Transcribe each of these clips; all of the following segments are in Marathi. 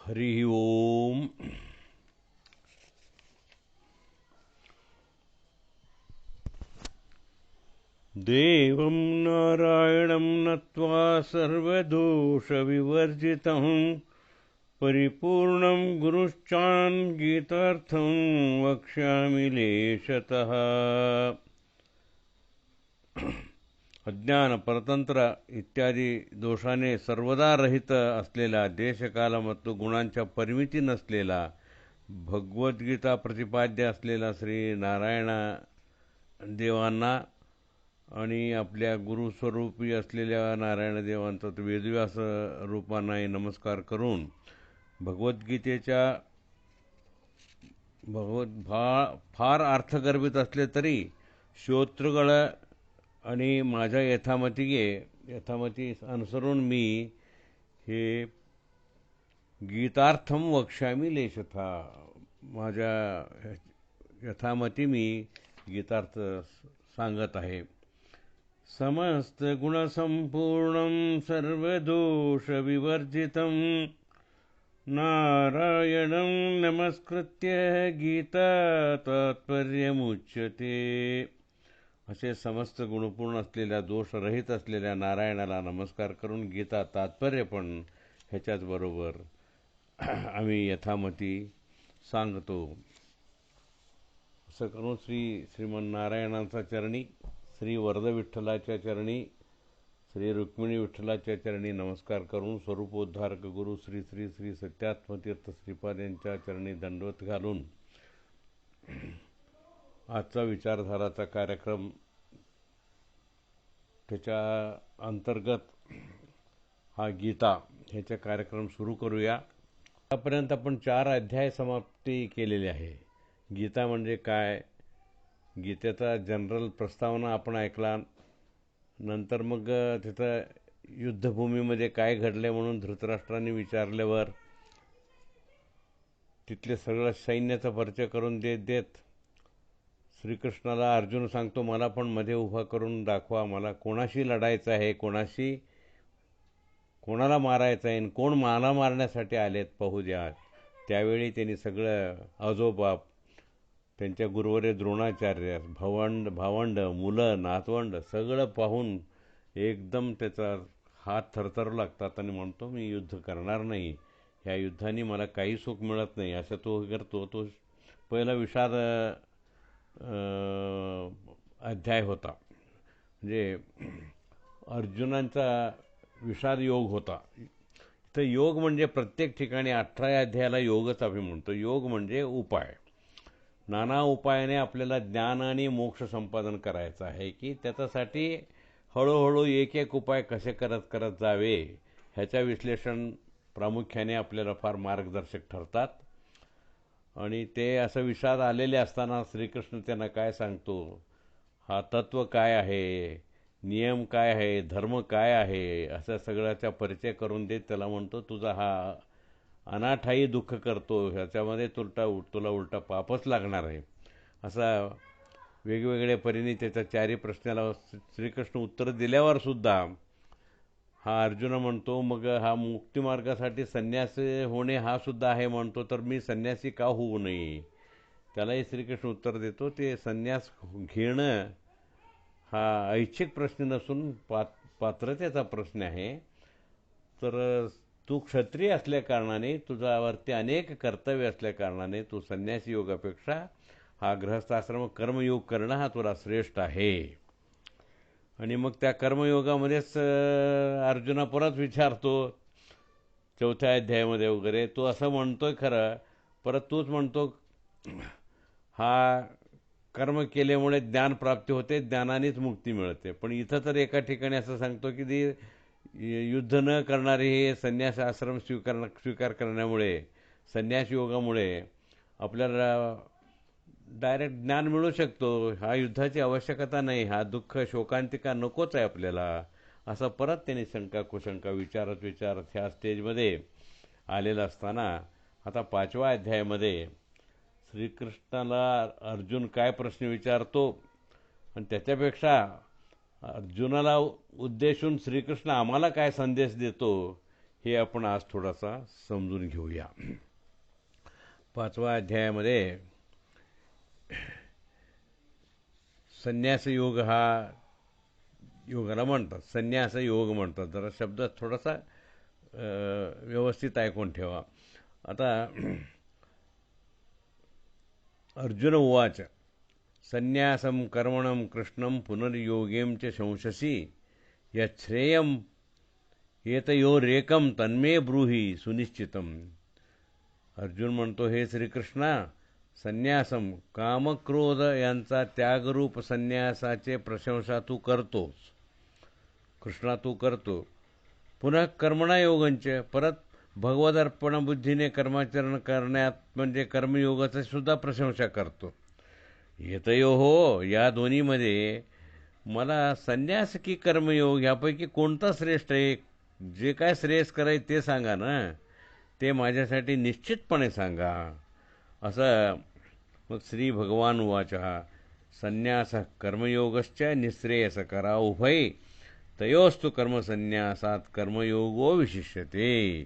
हरि ओम। देवं नारायणं नत्वा सर्वदोषविवर्जितं परिपूर्णं गुरुश्चान् गीतार्थं वक्ष्यामि लेशतः। अज्ञान परतंत्र इत्यादी दोषाने सर्वदा रहित असलेला, देशकाल ಮತ್ತು गुणांच्या परिमिती नसलेला, भगवद्गीता प्रतिपाद्य असलेला श्री नारायण देवांना आणि आपल्या गुरुस्वरूपी असलेल्या नारायण देवांचा वेदव्यास रूपांनाही नमस्कार करून भगवद्गीतेच्या फार अर्थगर्भित असले तरी श्रोतृगळ आणि माझ्या यथामती अनुसरून मी हे गीतार्थम वक्ष्यामी लेशथा, माझ्या यथामती मी गीतार्थ सांगत आहे. समस्त गुणसंपूर्णं सर्वदोषविवर्जितं नारायणं नमस्कृत्य गीता तात्पर्यमुच्यते. असे समस्त गुणपूर्ण असलेल्या, दोषरहित असलेल्या नारायणाला नमस्कार करून गीता तात्पर्य पण ह्याच्याच बरोबर आम्ही यथामती सांगतो. असं करून श्रीमन्नारायणांचा चरणी, श्री वरद विठ्ठलाच्या चरणी, श्री रुक्मिणी विठ्ठलाच्या चरणी नमस्कार करून स्वरूपोद्धारक गुरु श्री श्री श्री सत्यात्मतीर्थ श्रीपाद यांच्या चरणी दंडवत घालून आजचा विचारधाराचा कार्यक्रम, त्याच्या अंतर्गत हा गीता ह्याचा कार्यक्रम सुरू करूया. आतापर्यंत आपण 4 अध्याय समाप्ती केलेले आहे. गीता म्हणजे काय, गीतेचा जनरल प्रस्तावना आपण ऐकला. नंतर मग तिथं युद्धभूमीमध्ये काय घडले म्हणून धृतराष्ट्रांनी विचारल्यावर तिथले सगळं सैन्याचा परिचय करून देत श्रीकृष्णाला अर्जुन सांगतो, मला पण मध्ये उभा करून दाखवा, मला कोणाशी लढायचं आहे, कोणाला मारायचं आहे, कोण मला मारण्यासाठी आलेत पाहू द्या. त्यावेळी त्यांनी सगळं आजोबाप, त्यांच्या गुरुवरे द्रोणाचार्य, भावंड, मुलं, नातवंड सगळं पाहून एकदम त्याचा हात थरथरू लागतात आणि म्हणतो, मी युद्ध करणार नाही, ह्या युद्धाने मला काही सुख मिळत नाही, असं तो करतो. तो पहिला विषाद अध्याय होता. म्हणजे अर्जुनांचा विषाद योग होता. तर योग म्हणजे प्रत्येक ठिकाणी 18 अध्यायाला योगच आम्ही म्हणतो. योग म्हणजे उपाय. नाना उपायाने आपल्याला ज्ञान आणि मोक्ष संपादन करायचं आहे, की त्याच्यासाठी हळूहळू एक एक उपाय कसे करत जावे ह्याच्या विश्लेषण प्रामुख्याने आपल्याला फार मार्गदर्शक ठरतात. आणि ते असं विषाद आलेले असताना श्रीकृष्ण त्यांना काय सांगतो, हा तत्व काय आहे, नियम काय आहे, धर्म काय आहे, असं सगळ्याचा परिचय करून देत त्याला म्हणतो, तुझा हा अनाठाई दुःख करतो, ह्याच्यामध्ये तुला उलटा पापच लागणार आहे. असा वेगवेगळ्या परीने त्याच्या 4 प्रश्नाला श्रीकृष्ण उत्तर दिल्यावर सुद्धा हा अर्जुन म्हणतो, मग हा मुक्तिमार्गासाठी संन्यास होणे हा सुद्धा आहे म्हणतो, तर मी संन्यासी का होऊ नये. त्यालाही श्रीकृष्ण उत्तर देतो, ते संन्यास घेणं हा ऐच्छिक प्रश्न नसून पात्रतेचा प्रश्न आहे. तर तू क्षत्रिय असल्याकारणाने, तुझ्यावरती अनेक कर्तव्य असल्याकारणाने तू संन्यासी योगापेक्षा हा गृहस्थाश्रम कर्मयोग करणं हा तुला श्रेष्ठ आहे. आणि मग त्या कर्मयोगामध्येच अर्जुना परत विचारतो 4थ्या अध्यायामध्ये वगैरे, तो असं म्हणतोय खरं, परत तूच म्हणतो हा कर्म केल्यामुळे ज्ञान प्राप्ती होते, ज्ञानानेच मुक्ती मिळते. पण इथं तर एका ठिकाणी असं सांगतो की ती युद्ध न करणारे हे संन्यास आश्रम स्वीकार करण्यामुळे, संन्यास योगामुळे आपल्याला डायरेक्ट ज्ञान मिळू शकतो, हा युद्धाची आवश्यकता नाही, हा दुःख शोकांतिका नकोच आहे आपल्याला. असं परत त्यांनी कुशंका विचारत ह्या स्टेजमध्ये आलेला असताना आता 5व्या अध्यायामध्ये श्रीकृष्णाला अर्जुन काय प्रश्न विचारतो आणि त्याच्यापेक्षा अर्जुनाला उद्देशून श्रीकृष्ण आम्हाला काय संदेश देतो हे आपण आज थोडासा समजून घेऊया. 5व्या अध्यायामध्ये संन्यास योग हा योगाला म्हणतात, संन्यास योग म्हणतात. जरा शब्द थोडासा व्यवस्थित ऐकून ठेवा. आता अर्जुन उवाच संन्यासं कर्मणं कृष्णं पुनर्योगें च शंससि यच्छ्रेयं एतयोरेकं तन्मे ब्रूहि सुनिश्चितम्. अर्जुन म्हणतो, हे श्रीकृष्णा, संन्यासम कामक्रोध यांचा त्यागरूप संन्यासाचे प्रशंसा तू करतोस, कृष्णा तू करतो. पुन्हा कर्मणायोगंच, परत भगवदर्पण बुद्धीने कर्माचरण करण्यात म्हणजे कर्मयोगाची सुद्धा प्रशंसा करतो. येतयो हो, या दोन्हीमध्ये मला संन्यास की कर्मयोग यापैकी कोणता श्रेष्ठ आहे? जे काय श्रेयस्कर आहे ते सांगा ना, ते माझ्यासाठी निश्चितपणे सांगा. असं मग श्री भगवान उवाच संन्यास कर्मयोगश्च निःश्रेयसकरा उभय तयोस्तु कर्मसन्यासात कर्मयोगो विशिष्यते.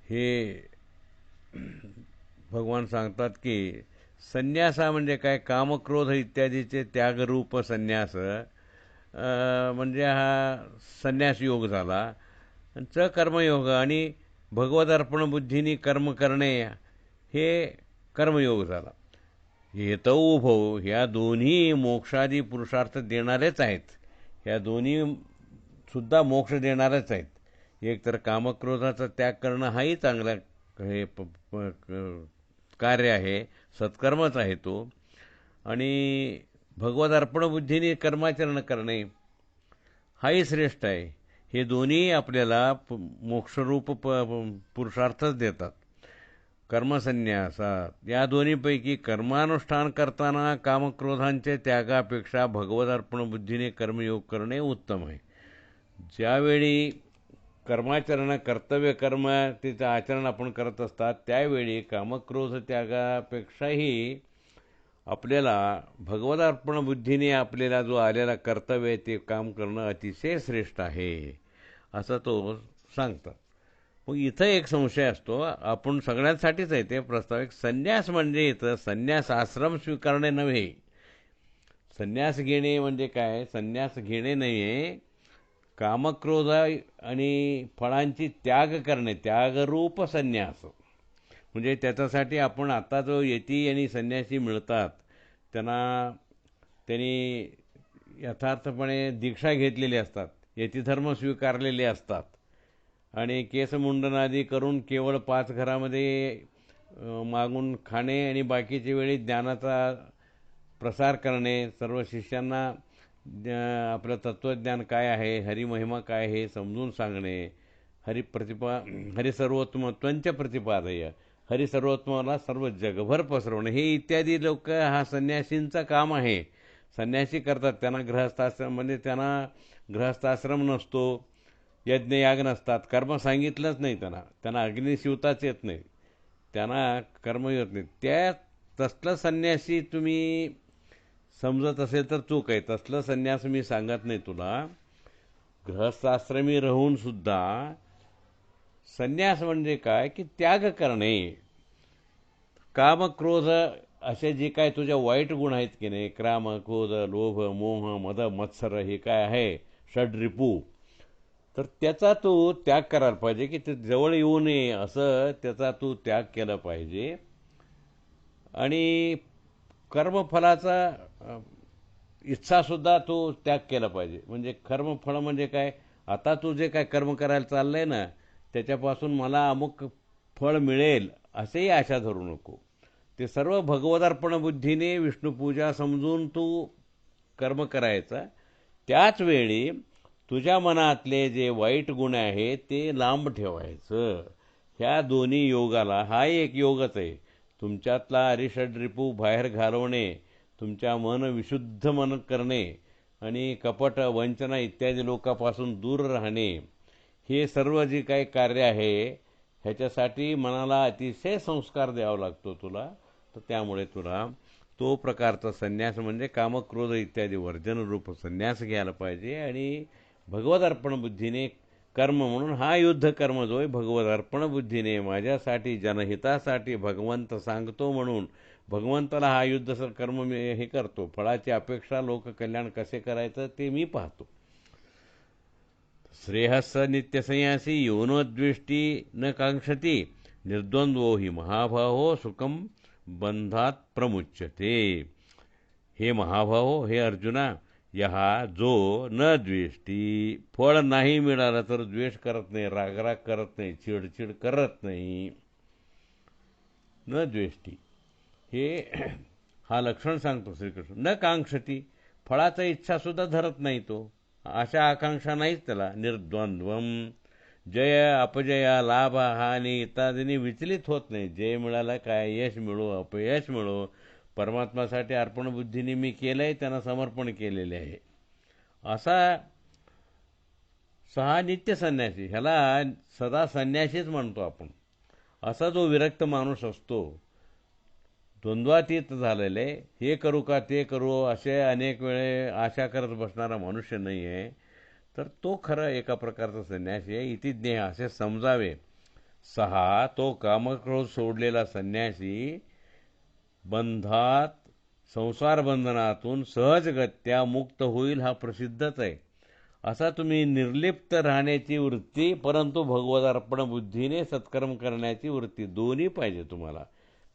हे भगवान सांगतात की संन्यासा म्हणजे काय, कामक्रोध इत्यादीचे त्यागरूप संन्यास म्हणजे हा संन्यास योग झाला. च कर्मयोग आणि भगवदर्पण बुद्धीने कर्म करणे हे कर्मयोग झाला. हे तर उभव, ह्या दोन्ही मोक्षादी पुरुषार्थ देणारेच आहेत. ह्या दोन्ही सुद्धा मोक्ष देणारच आहेत. एक तर कामक्रोधाचा त्याग करणं हाही चांगला हे कार्य आहे, सत्कर्मच आहे तो. आणि भगवदर्पण बुद्धीने कर्माचरण करणे हाही श्रेष्ठ आहे. हे दोन्ही आपल्याला मोक्षरूप पुरुषार्थच देतात. कर्मसन्यासात या दोन्हीपैकी कर्मानुष्ठान करताना कामक्रोधांच्या त्यागापेक्षा भगवदर्पण बुद्धीने कर्मयोग करणे उत्तम आहे. ज्यावेळी कर्माचरण कर्तव्य कर्म तिचं आचरण आपण करत असतात त्यावेळी कामक्रोध त्यागापेक्षाही आपल्याला भगवदर्पण बुद्धीने आपल्याला जो आलेला कर्तव्य आहे ते काम करणं अतिशय श्रेष्ठ आहे, असं तो सांगतात. मग इथं एक संशय असतो, आपण सगळ्यांसाठीच आहे ते प्रस्ताविक. संन्यास म्हणजे इथं संन्यास आश्रम स्वीकारणे नव्हे. संन्यास घेणे म्हणजे काय, संन्यास घेणे नाही, कामक्रोध आणि फळांची त्याग करणे, त्यागरूप संन्यास. म्हणजे त्याच्यासाठी आपण आता जो यती आणि संन्यासी मिळतात त्यांनी यथार्थपणे दीक्षा घेतलेली असतात, यतिधर्म स्वीकारलेले असतात आणि केसमुंडनादी करून केवळ 5 घरामध्ये मागून खाणे आणि बाकीच्या वेळी ज्ञानाचा प्रसार करणे, सर्व शिष्यांना आपलं तत्त्वज्ञान काय आहे, हरिमहिमा काय हे समजून सांगणे, हरिसर्वोत्तमत्वंच प्रतिपादय, हरिसर्वोत्तमाला सर्व जगभर पसरवणे, हे इत्यादी लोक हा संन्यासींचं काम आहे. संन्यासी करतात. त्यांना गृहस्थाश्रम म्हणजे त्यांना गृहस्थाश्रम नसतो, यज्ञयाग नसतात, कर्म सांगितलंच नाही त्यांना अग्नी शिवताच येत नाही, त्यांना कर्म येत नाही. तसलं संन्यासी तुम्ही समजत असेल तर चूक आहे. तसलं संन्यास मी सांगत नाही तुला. गृहस्थाश्रमी राहून सुद्धा संन्यास म्हणजे काय की त्याग करणे. कामक्रोध असे जे काय तुझ्या वाईट गुण आहेत की नाही, क्राम क्रोध लोभ मोह मद मत्सर हे काय आहे षड्रिपू, तर त्याचा तू त्याग करायला पाहिजे की ते जवळ येऊ नये, असं त्याचा तू त्याग केला पाहिजे. आणि कर्मफलाचा इच्छासुद्धा तू त्याग केला पाहिजे. म्हणजे कर्मफळ म्हणजे काय, आता तू जे काय कर्म करायला चाललं आहे ना त्याच्यापासून मला अमुक फळ मिळेल असेही आशा धरू नको. ते सर्व भगवदर्पण बुद्धीने विष्णुपूजा समजून तू कर्म करायचा. त्याच वेळी तुझ्या मनातले जे वाईट गुण आहेत ते लांब ठेवायचं. ह्या दोन्ही योगाला हा एक योगच आहे. तुमच्यातला अरिषड्रिपू बाहेर घालवणे, तुमच्या मन विशुद्ध मन करणे आणि कपट वंचना इत्यादी लोकांपासून दूर राहणे, हे सर्व जे काही कार्य आहे ह्याच्यासाठी मनाला अतिशय संस्कार द्यावा लागतो तुला. तर त्यामुळे तुला तो प्रकारचा संन्यास म्हणजे कामक्रोध इत्यादी वर्जनरूप संन्यास घ्यायला पाहिजे आणि भगवदर्पण बुद्धीने कर्म म्हणून हा युद्ध कर्म जो आहे भगवत अर्पण बुद्धीने माझ्यासाठी जनहितासाठी भगवंत सांगतो म्हणून भगवंताला हा युद्ध कर्म मी हे करतो. फळाची अपेक्षा लोककल्याण कसे करायचं ते मी पाहतो. श्रेयस्स नित्यसंयासी योनोद्वेष्टी न कांक्षती निर्द्वंद्वो हि महाभाहो सुखम बंधात प्रमुच्यते. हे महाभाहो, हे अर्जुना, यहा जो न द्वेष्टी, फळ नाही मिळालं तर द्वेष करत नाही, रागराग करत नाही, चिडचिड करत नाही. न द्वेष्टी हे हा लक्षण सांगतो श्रीकृष्ण. न कांक्षती, फळाचा इच्छासुद्धा धरत नाही तो, आशा आकांक्षा नाहीच त्याला. निर्द्वंद्वम, जय अपजया लाभ हानी इत्यादींनी विचलित होत नाही. जय मिळालं काय, यश मिळो अपयश मिळो, परमात्मासाठी अर्पण बुद्धीने मी केलंय, त्यांना समर्पण केलेले आहे. असा सहा नित्य संन्यासी, ह्याला सदा संन्यासीच म्हणतो आपण. असा जो विरक्त माणूस असतो, द्वंद्वातीत झालेले, हे करू का ते करू असे अनेक वेळे आशा करत बसणारा मनुष्य नाही आहे, तर तो खरं एका प्रकारचा संन्यासी आहे. इति ज्ञेय असे समजावे. सहा, तो कामक्रोध सोडलेला संन्यासी बंधात, संसार बंधनातून सहजगत्या मुक्त होईल हा प्रसिद्धच आहे. असा तुम्ही निर्लिप्त राहण्याची वृत्ती, परंतु भगवदार्पण बुद्धीने सत्कर्म करण्याची वृत्ती, दोन्ही पाहिजे तुम्हाला.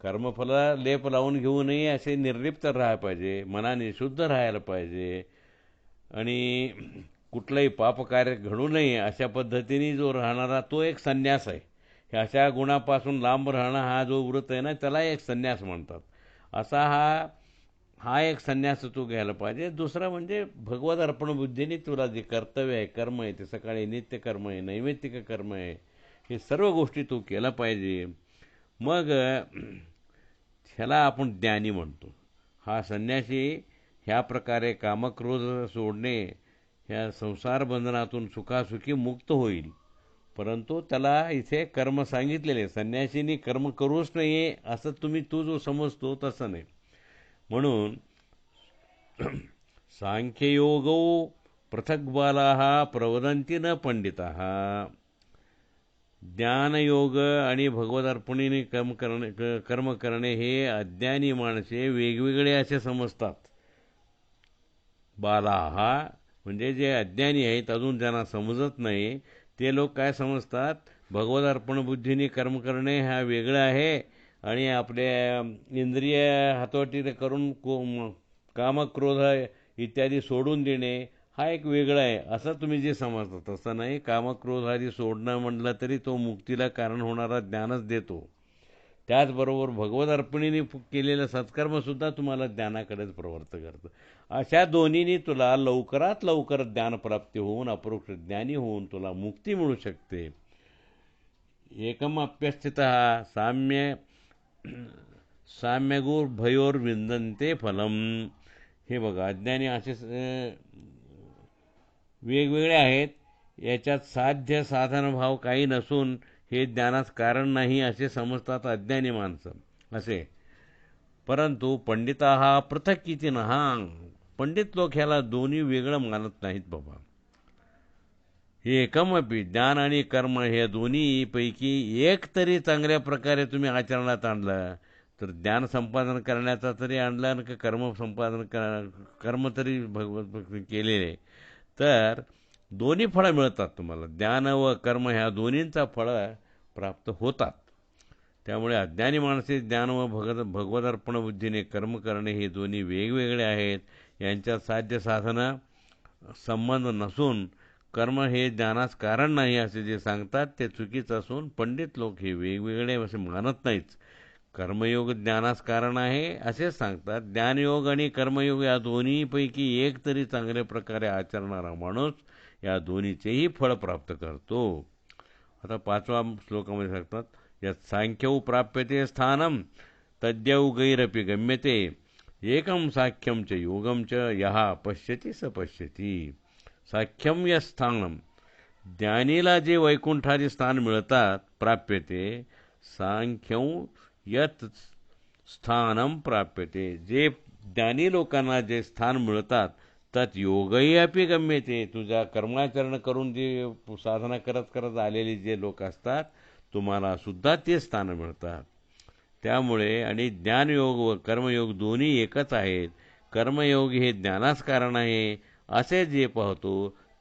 कर्मफला लेप लावून घेऊ नये, असे निर्लिप्त राहायला पाहिजे, मनाने शुद्ध राहायला पाहिजे, आणि कुठलंही पापकार्य घडू नये अशा पद्धतीने जो राहणारा तो एक संन्यास आहे. अशा गुणापासून लांब राहणं हा जो व्रत आहे ना, त्याला एक संन्यास म्हणतात. असा हा एक संन्यास तू घ्यायला पाहिजे. दुसरा म्हणजे भगवत अर्पण बुद्धीने तुला जे कर्तव्य आहे, कर्म आहे, ते सकाळी नित्य कर्म आहे, नैमित्तिक कर्म आहे, हे सर्व गोष्टी तू केला पाहिजे. मग ह्याला आपण ज्ञानी म्हणतो. हा संन्यासी ह्या प्रकारे कामक्रोध सोडणे, ह्या संसार बंधनातून सुखासुखी मुक्त होईल. परंतु त्याला इथे कर्म सांगितलेले, संन्यासींनी कर्म करूच नाही असं तू जो समजतो तसं नाही. म्हणून सांख्ययोगो पृथक बालाः प्रवदन्ति न पंडिताः. ज्ञानयोग आणि भगवदार्पणीने कर्म करणे हे अज्ञानी माणसे वेगवेगळे असे समजतात. बालाः म्हणजे जे अज्ञानी आहेत, अजून ज्यांना समजत नाही, ते लोक काय समजतात, भगवदार्पण बुद्धीने कर्म करणे हा वेगळं आहे, आणि आपल्या इंद्रिय हातोटीने करून कामक्रोध इत्यादी सोडून देणे हा एक वेगळा आहे, असं तुम्ही जे समजता. तसं नाही. कामक्रोध आदी सोडणं म्हटलं तरी तो मुक्तीला कारण होणारा ज्ञानच देतो. त्याचबरोबर भगवदार्पणीने केलेलं सत्कर्मसुद्धा तुम्हाला ज्ञानाकडेच प्रवृत्त करतं. अशा दोन्हीने तुला लवकरात लवकर ज्ञानप्राप्ती होऊन अपरोक्ष ज्ञानी होऊन तुला मुक्ती मिळू शकते. एकम अप्यस्थितः साम्यगुर्भयोर विंदन्ते फलम. हे बघा, अज्ञानी असे वेगवेगळे आहेत, याच्यात साध्य साधनभाव काही नसून हे ज्ञानास कारण नाही असे समजतात अज्ञानी माणसं असे. परंतु पंडिता हा पृथक किती ना, हा पंडित लोक ह्याला दोन्ही वेगळं मानत नाहीत बाबा. हे एकमपी ज्ञान आणि कर्म हे दोन्ही पैकी एक तरी चांगल्या प्रकारे तुम्ही आचरणात आणलं तर ज्ञान संपादन करण्याचा तरी आणला आणि कर्म संपादन कर्म तरी भगवत केलेले, तर दोन्ही फळं मिळतात तुम्हाला. ज्ञान व कर्म ह्या दोन्हींचा फळं प्राप्त होतात. त्यामुळे अज्ञानी माणसे ज्ञान व भगवदार्पण बुद्धीने कर्म करणे हे दोन्ही वेगवेगळे आहेत, यांच्यात साध्य साधना संबंध नसून कर्म हे ज्ञानास कारण नाही असे जे सांगतात ते चुकीचं असून पंडित लोक हे वेगवेगळे असे मानत नाहीत. कर्मयोग ज्ञानास कारण आहे असेच सांगतात. ज्ञानयोग आणि कर्मयोग या दोन्हीपैकी एक तरी चांगल्या प्रकारे आचरणारा माणूस या दोन्हीचेही फळ प्राप्त करतो. आता 5व्या श्लोकामध्ये सांगतात, यत् सांख्यौ प्राप्यते स्थानम तद्यौ गैरपि गम्यते एकम साख्यम च योगम च यहा पश्यति स पश्यति. साख्यम या स्थानम, ज्ञानीला जे वैकुंठादी स्थान मिळतात, प्राप्यते सांख्यं यत स्थानम प्राप्यते, जे ज्ञानी लोकांना जे स्थान मिळतात तत् योगही अपि गम्यते. तुझ्या कर्माचरण करून जे साधना करत करत आलेले जे लोक असतात तुम्हाला सुद्धा ते स्थान मिळतात. त्यामुळे आणि ज्ञानयोग व कर्मयोग दोन्ही एकच आहेत. कर्मयोग हे ज्ञानास कारण आहे असे जे पाहतो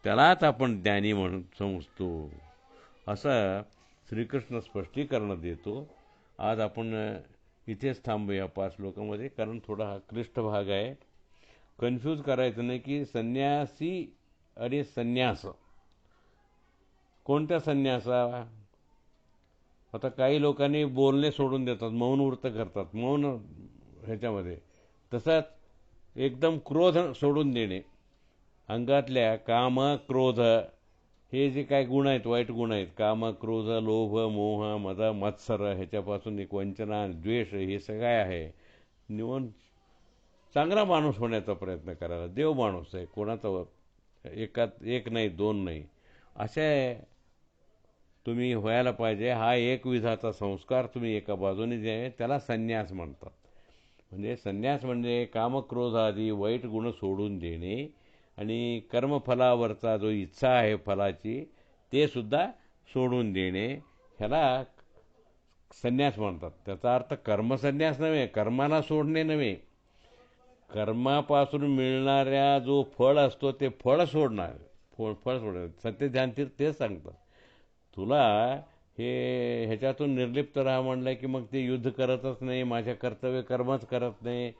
त्यालाच आपण ज्ञानी म्हणून समजतो, असं श्रीकृष्ण स्पष्टीकरण देतो. आज आपण इथेच थांबूया 5 श्लोकामध्ये, कारण थोडा हा क्लिष्ट भाग आहे. कन्फ्यूज करायचं नाही की संन्यासी आणि संन्यास कोणत्या संन्यासा. आता काही लोकांनी बोलणे सोडून देतात, मौन व्रत करतात, मौन ह्याच्यामध्ये. तसंच एकदम क्रोध सोडून देणे, अंगातल्या काम क्रोध हे जे काय गुण आहेत, वाईट गुण आहेत, काम क्रोध लोभ मोह मद मत्सर, ह्याच्यापासून एक वंचना द्वेष, हे सगळं आहे निवून चांगला माणूस होण्याचा प्रयत्न करायला. देव माणूस आहे, कोणाचा एक नाही 2 नाही, असे तुम्ही व्हायला पाहिजे. हा एक विधाचा संस्कार तुम्ही एका बाजूने जे आहे त्याला संन्यास म्हणतात. म्हणजे संन्यास म्हणजे कामक्रोध आदी वाईट गुण सोडून देणे आणि कर्मफलावरचा जो इच्छा आहे फलाची ते सुद्धा सोडून देणे, ह्याला संन्यास म्हणतात. त्याचा अर्थ कर्मसन्यास नव्हे, कर्माला सोडणे नव्हे, कर्मापासून मिळणाऱ्या जो फळ असतो ते फळ सोडणार, फळ सोडणार. सत्यज्ञानतीर्थ तेच सांगतात. तुला ह्याच्यातून निर्लिप्त राहा म्हणलं की मग ते युद्ध करतच नाही, माझ्या कर्तव्य कर्मच करत नाही,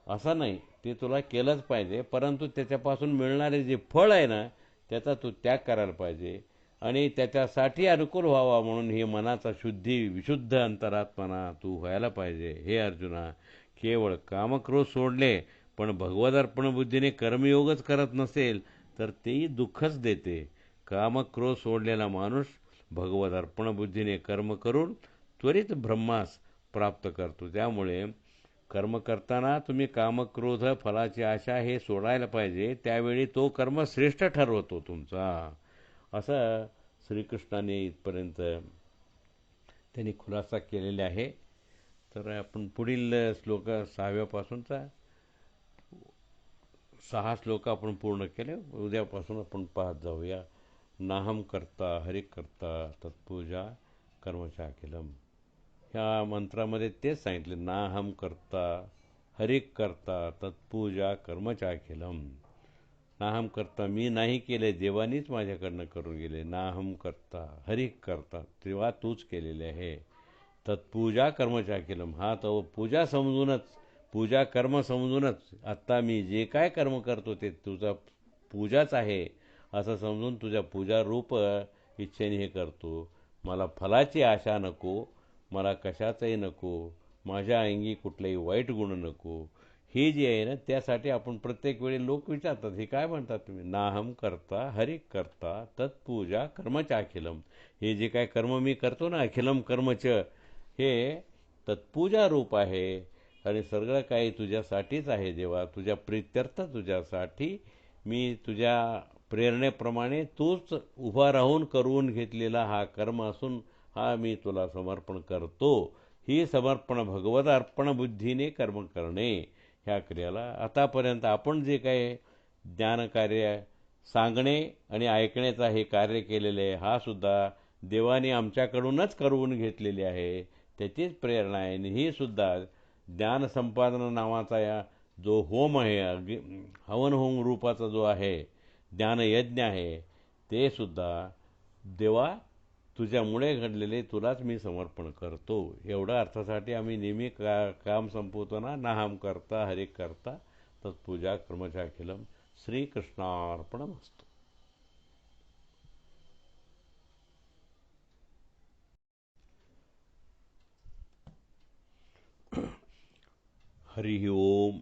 असं नाही. ते तुला केलंच पाहिजे, परंतु त्याच्यापासून मिळणारे जे फळ आहे ना त्याचा तू त्याग करायला पाहिजे. आणि त्याच्यासाठी अनुकूल व्हावा म्हणून हे मनाचा विशुद्ध अंतरात्मना तू व्हायला पाहिजे. हे अर्जुना, केवळ कामक्रोध सोडले पण भगवदर्पण बुद्धीने कर्मयोगच करत नसेल तर तेही दुःखच देते. कामक्रोध सोडलेला माणूस भगवदर्पण बुद्धीने कर्म करून त्वरित ब्रह्मास प्राप्त करतो. त्यामुळे कर्म करताना तुम्ही कामक्रोध फलाची आशा हे सोडायला पाहिजे. त्यावेळी तो कर्म श्रेष्ठ ठरवतो तुमचा, असं श्रीकृष्णाने इथपर्यंत त्यांनी खुलासा केलेला आहे. तर आपण पुढील श्लोक 6व्यापासूनचा 6 श्लोक आपण पूर्ण केले. उद्यापासून आपण पाहत जाऊया. नाहम करता हरि करता तत्पूजा कर्मचाखिलम. ह्या मंत्रामध्ये तेच सांगितले, नाहम करता हरि करता तत्पूजा कर्मचाखिलम. नाहम करता, मी नाही केले, देवानीच माझ्याकडनं करून गेले. नाहम करता हरि करता, तेव्हा तूच केलेले आहे. तत्पूजा कर्मचाखिलम, हा तो पूजा समजूनच, पूजा कर्म समजूनच आत्ता मी जे काय कर्म करतो ते तुझा पूजाच आहे असं समजून तुझ्या पूजा रूप इच्छेने हे करतो. मला फलाची आशा नको, मला कशाचंही नको, माझ्या अंगी कुठलाही वाईट गुण नको. हे जे आहे ना त्यासाठी आपण प्रत्येक वेळी लोक विचारतात, हे काय म्हणतात तुम्ही. नाहम करता हरि करता तत्पूजा कर्मचाखिलम, हे जे काय कर्म मी करतो ना, अखिलम कर्मच, हे तत्पूजा रूप आहे आणि सगळं काही तुझ्यासाठीच आहे देवा, तुझ्या प्रीत्यर्थ, तुझ्यासाठी मी तुझ्या प्रेरणेप्रमाणे तूच उभा राहून करून घेतलेला हा कर्म असून हा मी तुला समर्पण करतो. ही समर्पण भगवत अर्पण बुद्धीने कर्म करणे, ह्या क्रियाला आतापर्यंत आपण जे काही ज्ञानकार्य सांगणे आणि ऐकण्याचा हे कार्य केलेले आहे, हा सुद्धा देवाने आमच्याकडूनच करून घेतलेली आहे, त्याचीच प्रेरणा आहे. आणि ही सुद्धा ज्ञानसंपादन नावाचा या जो होम आहे, हवन होम रूपाचा जो आहे ज्ञानयज्ञ आहे, ते सुद्धा देवा तुझ्यामुळे घडलेले तुलाच मी समर्पण करतो. एवढ्या अर्थासाठी आम्ही नेहमी काम संपवताना नाहम करता हरि करता तत्पूजा कर्मचाखिलम. श्रीकृष्णार्पणमस्तु. हरि ओम.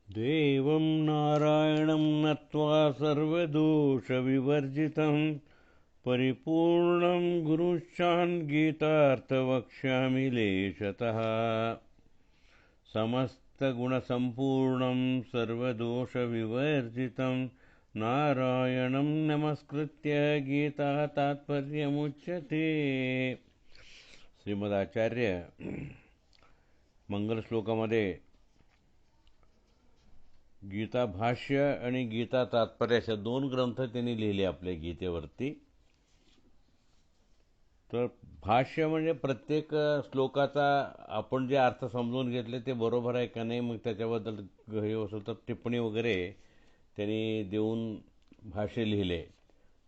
देवं नारायणं नत्वा सर्वदोषविवर्जितं परिपूर्णं गुरुश्चान् गीतार्थवक्ष्यामि लेशतः. समस्तगुणसम्पूर्णं सर्वदोषविवर्जितं नारायणं नमस्कृत्य गीता तात्पर्यमुच्यते. श्रीमदाचार्य मंगलश्लोकामध्ये गीता भाष्य आणि गीता तात्पर्य अशा 2 ग्रंथ त्यांनी लिहिले आपल्या गीतेवरती. तर भाष्य म्हणजे प्रत्येक श्लोकाचा आपण जे अर्थ समजून घेतले ते बरोबर आहे का नाही, मग त्याच्याबद्दल हे असेल तर टिप्पणी वगैरे त्यांनी देऊन भाष्य लिहिले,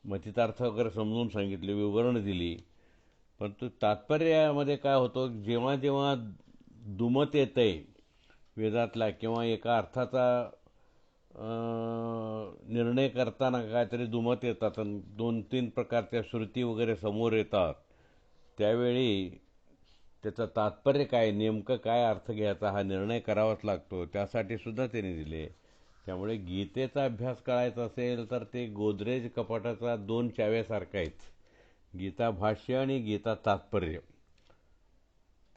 मग तिथार्थ वगैरे समजून सांगितले, विवरण दिली. परंतु तात्पर्यामध्ये काय होतं, जेव्हा जेव्हा दुमत येतंय वेदातला किंवा एका अर्थाचा निर्णय करताना काहीतरी दुमत येतात आणि 2-3 प्रकारच्या श्रुती वगैरे समोर येतात, त्यावेळी त्याचं तात्पर्य काय, नेमकं काय अर्थ घ्यायचा हा निर्णय करावाच लागतो. त्यासाठी सुद्धा त्यांनी दिले. त्यामुळे गीतेचा अभ्यास करायचा असेल तर ते गोदरेज कपाटाचा 2 चाव्यासारखं आहेत, गीता भाष्य आणि गीता तात्पर्य.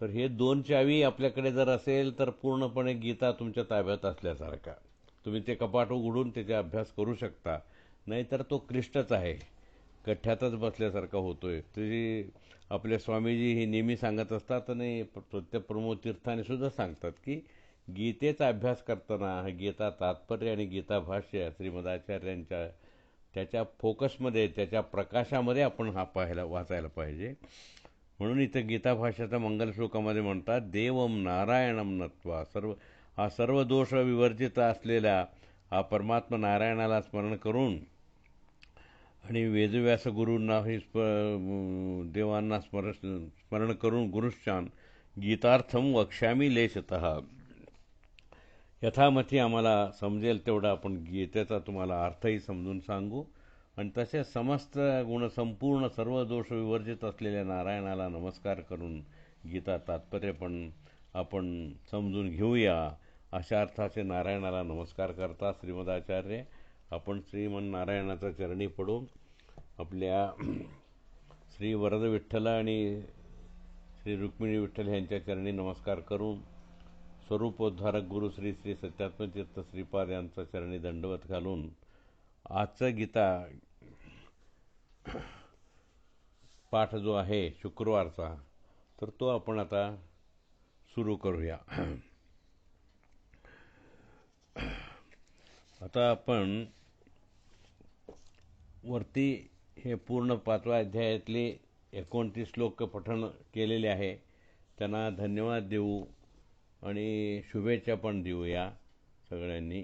तर हे 2 चावी आपल्याकडे जर असेल तर पूर्णपणे गीता तुमच्या ताब्यात असल्यासारखा. तुम्ही ते कपाट उघडून त्याचा अभ्यास करू शकता, नाहीतर तो क्लिष्टच आहे, कठ्ठ्यातच बसल्यासारखा होतोय. तरी आपले स्वामीजी हे नेहमी सांगत असतात आणि प्रत्येक प्रमोद तीर्थाने सुद्धा सांगतात की गीतेचा अभ्यास करताना गीता तात्पर्य आणि गीता भाष्य श्रीमदाचार्यांच्या त्याच्या फोकसमध्ये, त्याच्या प्रकाशामध्ये आपण वाचायला पाहिजे. म्हणून इथं गीता भाष्याच्या मंगलश्लोकामध्ये म्हणतात, देवम नारायणम नत्वा सर्व दोष विवर्जित असलेला हा परमात्मा नारायणाला स्मरण करून आणि वेदव्यास गुरूंनाही देवांना स्मरण करून गुरुश्चान गीतार्थम वक्ष्यामी लेशतः. यथामथी आम्हाला समजेल तेवढा आपण गीतेचा तुम्हाला अर्थही समजून सांगू आणि तसेच समस्त गुणसंपूर्ण सर्व दोष विवर्जित असलेल्या नारायणाला नमस्कार करून गीता तात्पर्य पण आपण समजून घेऊया, अशा अर्थाचे नारायणाला नमस्कार करता श्रीमदाचार्य. आपण श्रीमन नारायणाचा चरणी पडून आपल्या श्री वरद विठ्ठल आणि श्री रुक्मिणी विठ्ठल यांच्या चरणी नमस्कार करून स्वरूपोद्धारक गुरु श्री श्री सत्यात्मतीर्थ श्रीपाद यांचा चरणी दंडवत घालून आजचा गीता पाठ जो आहे शुक्रवारचा, तर तो आपण आता सुरू करूया. आता आपण वरती हे पूर्ण 5व्या अध्यायातले 29 श्लोक पठण केलेले आहे. त्यांना धन्यवाद देऊ आणि शुभेच्छा पण देऊया सगळ्यांनी.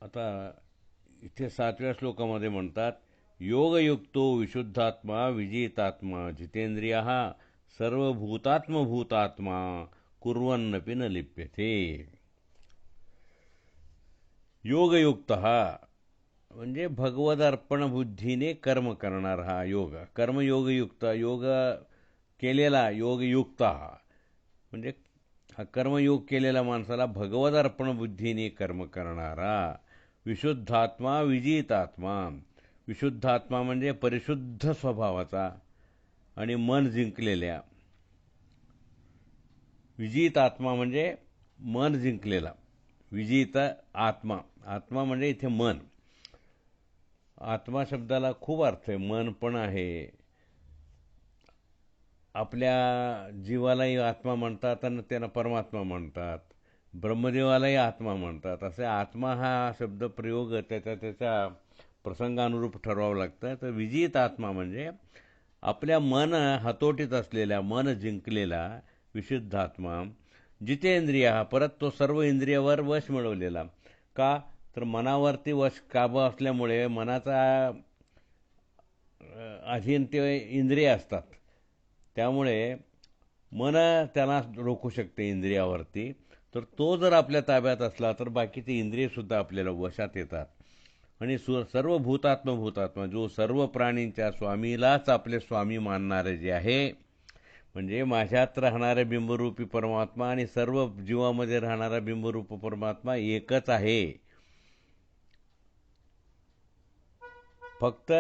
आता इथे 7व्या श्लोकामध्ये म्हणतात, योगयुक्तो विशुद्धात्मा विजितात्मा जितेंद्रियः सर्वभूतात्मभूतात्मा कुर्वन्नपि न लिप्यते. योगयुक्त म्हणजे भगवद अर्पण बुद्धीने कर्म करणार हा योग, कर्मयोगयुक्त, योग केलेला, योगयुक्त म्हणजे हा कर्मयोग केलेला माणसाला भगवद अर्पण बुद्धीने कर्म करणारा. विशुद्धात्मा विजितात्मा, विशुद्धात्मा म्हणजे परिशुद्ध स्वभावाचा आणि मन जिंकलेल्या. विजित आत्मा म्हणजे मन जिंकलेला, विजित आत्मा. आत्मा म्हणजे इथे मन. आत्मा शब्दाला खूप अर्थ आहे, मन पण आहे. आपल्या जीवालाही आत्मा म्हणतात आणि त्यांना परमात्मा म्हणतात, ब्रह्मदेवालाही आत्मा म्हणतात. असे आत्मा हा शब्द प्रयोग त्याच्या प्रसंगानुरूप ठरवावं लागतं. तर विजित आत्मा म्हणजे आपल्या मन हातोटीत असलेला, मन जिंकलेला विशुद्ध आत्मा. जितेंद्रिय परत तो सर्व इंद्रियावर वश मिळवलेला. का तर मनावरती वश काबू असल्यामुळे मनाचा अधीन ते इंद्रिय असतात, त्यामुळे मन त्याला रोखू शकते इंद्रियावरती. तर तो जर आपल्या ताब्यात असला तर बाकीचे इंद्रियसुद्धा आपल्याला वशात येतात. आणि सर्व भूतात्मा जो सर्व प्राणींच्या स्वामीलाच आपले स्वामी मानणारे जे आहे, म्हणजे माझ्यात राहणारे बिंबरूपी परमात्मा आणि सर्व जीवामध्ये राहणारा बिंबरूप परमात्मा एकच आहे. फक्त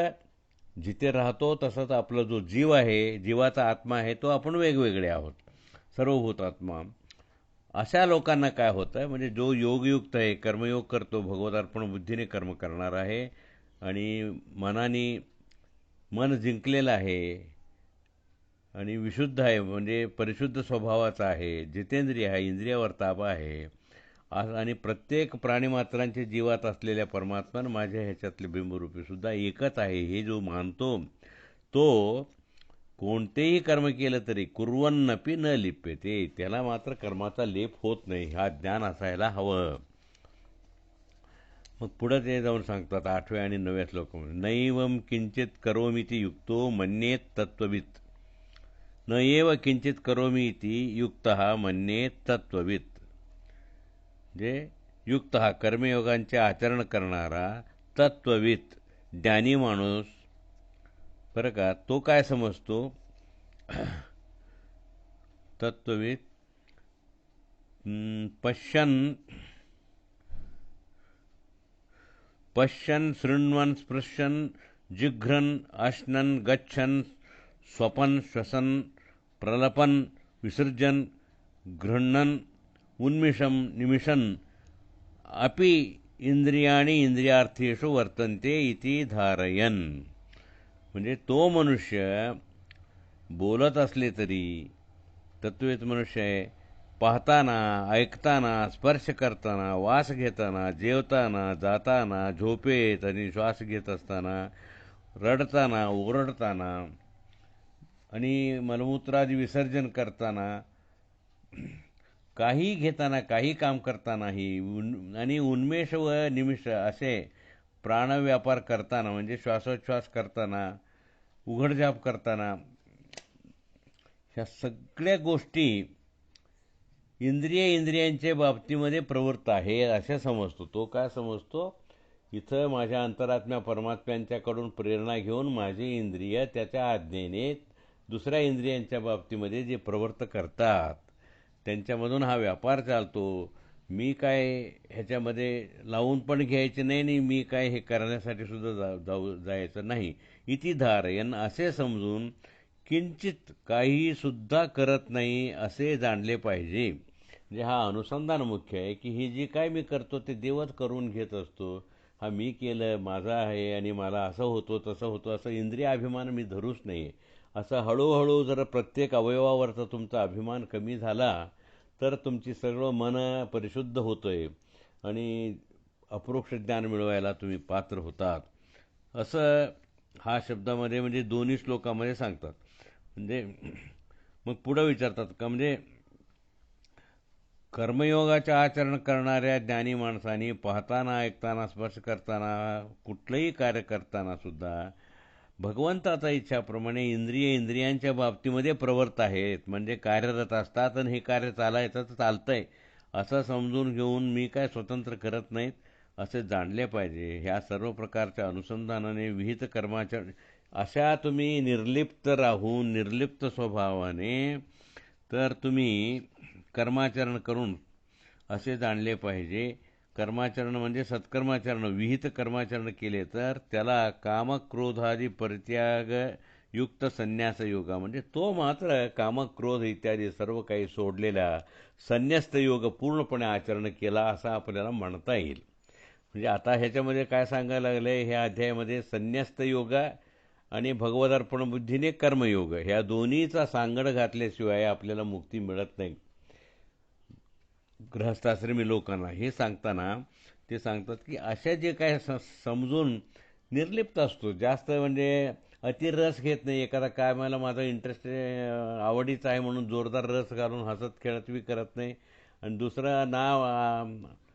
जिथे राहतो तसंच आपला जो जीव आहे, जीवाचा आत्मा आहे, तो आपण वेगवेगळे आहोत, सर्व भूतात्मा. अशा लोकांना काय होतं, म्हणजे जो योगयुक्त आहे, कर्मयोग करतो, भगवदार्पण बुद्धीने कर्म करणार आहे आणि मन जिंकलेलं आहे, आणि विशुद्ध आहे, म्हणजे परिशुद्ध स्वभावाचा आहे, जितेंद्रिय आहे, इंद्रियावर ताबा आहे. आणि प्रत्येक प्राणीमात्रांच्या जीवात असलेल्या परमात्मा माझ्या ह्याच्यातले बिंबरूपी सुद्धा एकच आहे हे जो मानतो, तो कोणतेही कर्म केलं तरी कुर्वन्नपि न लिप्यते, त्याला मात्र कर्माचा लेप होत नाही, हा ज्ञान असायला हवं. मग पुढं ते जाऊन सांगतात 8व्या आणि 9व्या श्लोकामध्ये, नैवं किंचित करोमीति युक्तो मन्येत तत्त्ववित्, न एव किंचित करोमी इति युक्तः मन्येत तत्त्ववित्. जे युक्त हा कर्मयोगांचे आचरण करणारा तत्त्ववित् ज्ञानी माणूस, बरं का, तो काय समजतो? तत्त्ववित् पश्यन् पश्यन् शृण्वन् स्पृशन् जिघ्रन् अश्नन् गच्छन् स्वपन् श्वसन् प्रलपन् विसर्जन् गृह्णन् उन्मिषं निमिषन् अपि इंद्रियाणि इंद्रियार्थेषु वर्तन्ते इति धारयन्. म्हणजे तो मनुष्य बोलत असले तरी तत्त्ववेद मनुष्य आहे, पाहताना, ऐकताना, स्पर्श करताना, वास घेताना, जेवताना, जाताना, झोपेत आणि श्वास घेत असताना, रडताना, ओरडताना आणि मलमूत्रादी विसर्जन करताना, काही घेताना, काही काम करतानाही, आणि उन्मेष व निमिष असे प्राणव्यापार करताना, म्हणजे श्वासोच्छ्वास करताना, उघडझाप करताना, ह्या सगळ्या गोष्टी इंद्रियांच्या बाबतीमध्ये प्रवृत्त आहे असे समजतो. तो काय समजतो? इथं माझ्या अंतरात्म्या परमात्म्यांच्याकडून प्रेरणा घेऊन माझी इंद्रिय त्याच्या आज्ञेने दुसऱ्या इंद्रियांच्या बाबतीमध्ये जे प्रवृत्त करतात त्यांच्यामधून हा व्यापार चालतो. मी काय ह्याच्यामध्ये लावून पण घ्यायचे नाही आणि मी काय हे करण्यासाठी सुद्धा जायचं नाही. इति धारयन, असे समजून किंचित काही सुद्धा करत नाही असे जाणले पाहिजे. म्हणजे हा अनुसंधान मुख्य आहे की ही जी काय मी करतो ते देवच करून घेत असतो. हा मी केलं, माझा आहे आणि मला असं होतो तसं होतं असं इंद्रिय अभिमान मी धरूच नाही. असं हळूहळू जर प्रत्येक अवयवावरचा तुमचा अभिमान कमी झाला तर तुमची सगळं मन परिशुद्ध होतंय आणि अपरोक्ष ज्ञान मिळवायला तुम्ही पात्र होतात, असं हा शब्दामध्ये म्हणजे दोन्ही श्लोकामध्ये सांगतात. म्हणजे मग पुढं विचारतात का, म्हणजे कर्मयोगाचे आचरण करणाऱ्या ज्ञानी माणसांनी पाहताना, ऐकताना, स्पर्श करताना, कुठलंही कार्य करताना सुद्धा भगवंताचा इच्छाप्रमाणे इंद्रियांच्या बाबतीमध्ये प्रवृत्त आहेत, म्हणजे कार्यरत असतात आणि हे कार्य चालायचं तर चालतंय असं समजून घेऊन मी काय स्वतंत्र करत नाहीत असे जाणले पाहिजे. ह्या सर्व प्रकारच्या अनुसंधानाने विहित कर्माच्या अशा तुम्ही निर्लिप्त राहून निर्लिप्त स्वभावाने तर तुम्ही कर्माचरण करून असे जाणले पाहिजे. कर्माचरण म्हणजे सत्कर्माचरण, विहित कर्माचरण केले तर त्याला कामक्रोधादी परित्याग युक्त संन्यास योगा, म्हणजे तो मात्र कामक्रोध इत्यादी सर्व काही सोडलेला संन्यस्त योग पूर्णपणे आचरण केला असं आपल्याला म्हणता येईल. म्हणजे आता ह्याच्यामध्ये काय सांगायला लागलं आहे, ह्या अध्यायामध्ये संन्यस्त योगा आणि भगवदर्पण बुद्धीने कर्मयोग ह्या दोन्हीचा सांगड घातल्याशिवाय आपल्याला मुक्ती मिळत नाही. गृहस्थाश्रमी लोकांना हे सांगताना ते सांगतात की अशा जे काय समजून निर्लिप्त असतो, जास्त म्हणजे अतिरस घेत नाही, एखादा काय मला माझा इंटरेस्ट आवडीचा आहे म्हणून जोरदार रस घालून हसत खेळत बी करत नाही आणि दुसरं